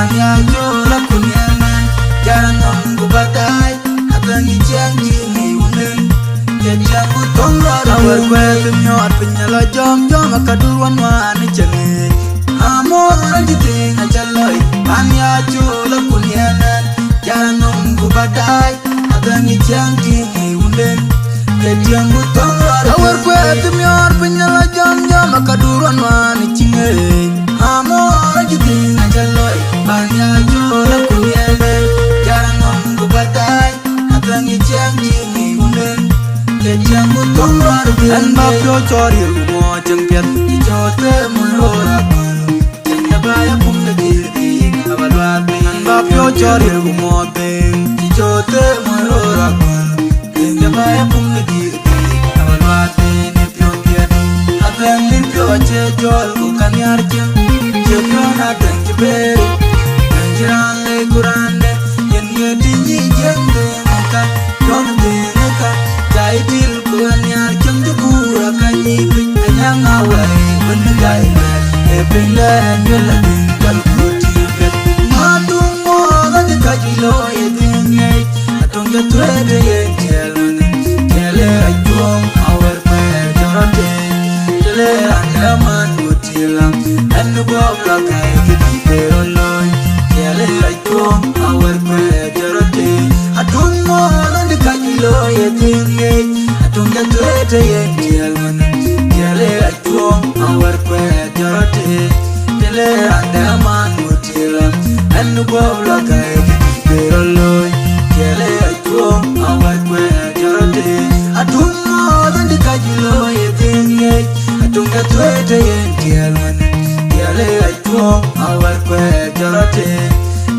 banya jola kunyanan jangan kubatai atangi janji unen jajang utongla awar kwel nyot penyala jom jom akaduan wan jenge amor ranjite ngajaloi banya jola kunyanan jangan kubatai atangi janji unen jajang utongla awar kwel nyot penyala jom jom akaduan wan jenge amor ranjite ngajaloi banya jola kunyanan jangan kubatai atangi janji unen jajang utongla an bapyo chori mo jengpet jote mulora baya pum de girdi abalwa an bapyo chori mo ben jote mulora baya pum de girdi abalwa ne pyo pyo aben limpyo che jol ko kanyar chen jeno na tanjbe jiran le kurande yen gedinji jende ka don de ka jai dil ko kanyar chen de kura kanyi pin nyanga wai ben gai e pele nyela bin kal kuti pet matung mo ga kajilo e dinge atong ga trede ye jelone kele ajom our pe jorate kele andaman utila anu bobla kai kiti peroloy kele ajom our pe jorate atong mo ga kajilo e dinge atong ga trede ye jelone kele ajom our pe jorate kele andaman utila anu bobla kai kiti peroloy kele ajom our pe jorate atong mo ga kajilo e dinge atong ga trede ye jelone kele ajom our pe jorate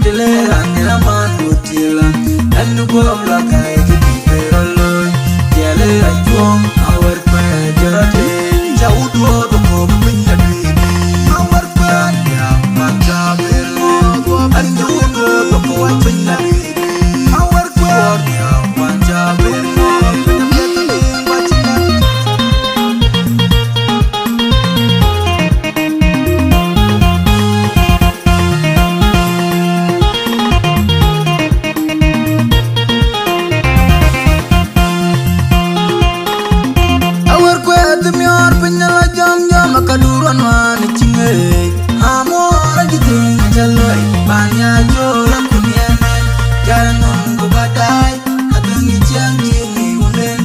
kele andaman utila anu bobla kai kiti peroloy kele ajom our pe jorate jaudo do mo pinya dini our pe ya matabel anu do ko pinya dini our pe ya matabel kaduran wan chinge amor giting jaloi banya jola kunyanan jangan kubadai atangi janji unen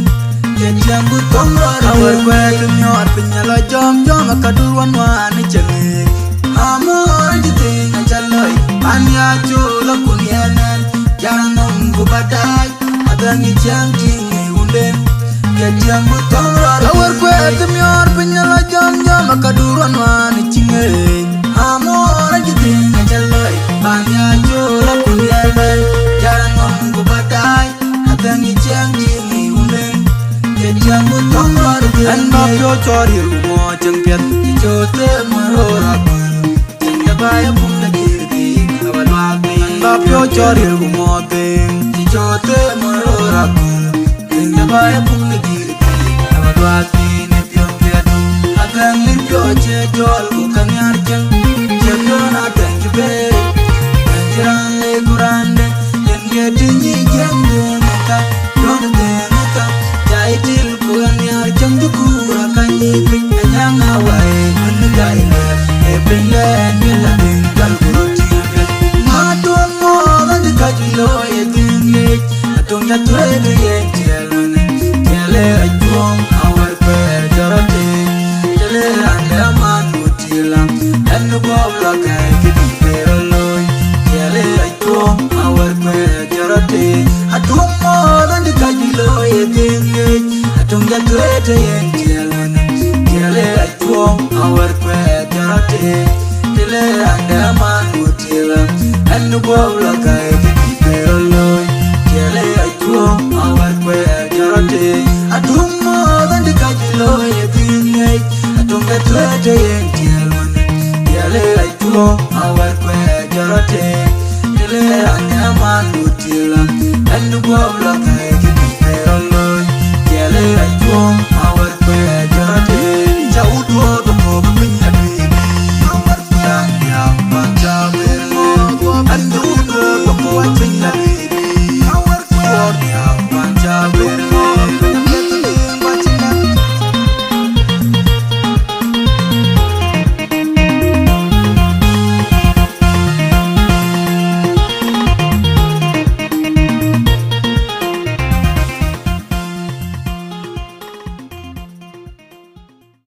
jajang utongla awar kwel nyot penyala jom jom kaduran wan chinge amor giting jaloi banya jola kunyanan jangan kubadai atangi janji unen jajang utongla awar kwel nyor penyala jom jom kaduran wan chinge amor giting jaloi banya jola kunyanan jangan kubadai atangi janji unen jajang utongla an bapyo chori mo jengpet jote mulora jinda baya pum de girdi abalwa an bapyo chori mo ben jote mulora jinda baya pum de girdi abalwa agan limpyo che jol ko kanyar chen jeno na tanjbe jiran le kurande yen gedinji jende maka don de maka jai dil ko kanyar chen du kura kanyi pin nyanga wai mun gai le e pele nyela bin kal kuroti ma do mo ga kajilo e dinge atong ya trede ye jelone kele ajom our pe jorate andaman utila anu bobla kai kiti peroloy kele ajom our pe jorate atung mo dan kajilo ye dinge atung ya trede ye jelone kele ajom our pe jorate kele andaman utila anu bobla kai kiti peroloy kele ajom our pe jorate atung mo dan kajilo ye dinge tunga trede yen jelone yale aituo awar kwe jarote tele anyaman utila enu bobla kai kiti peroloy yale aituo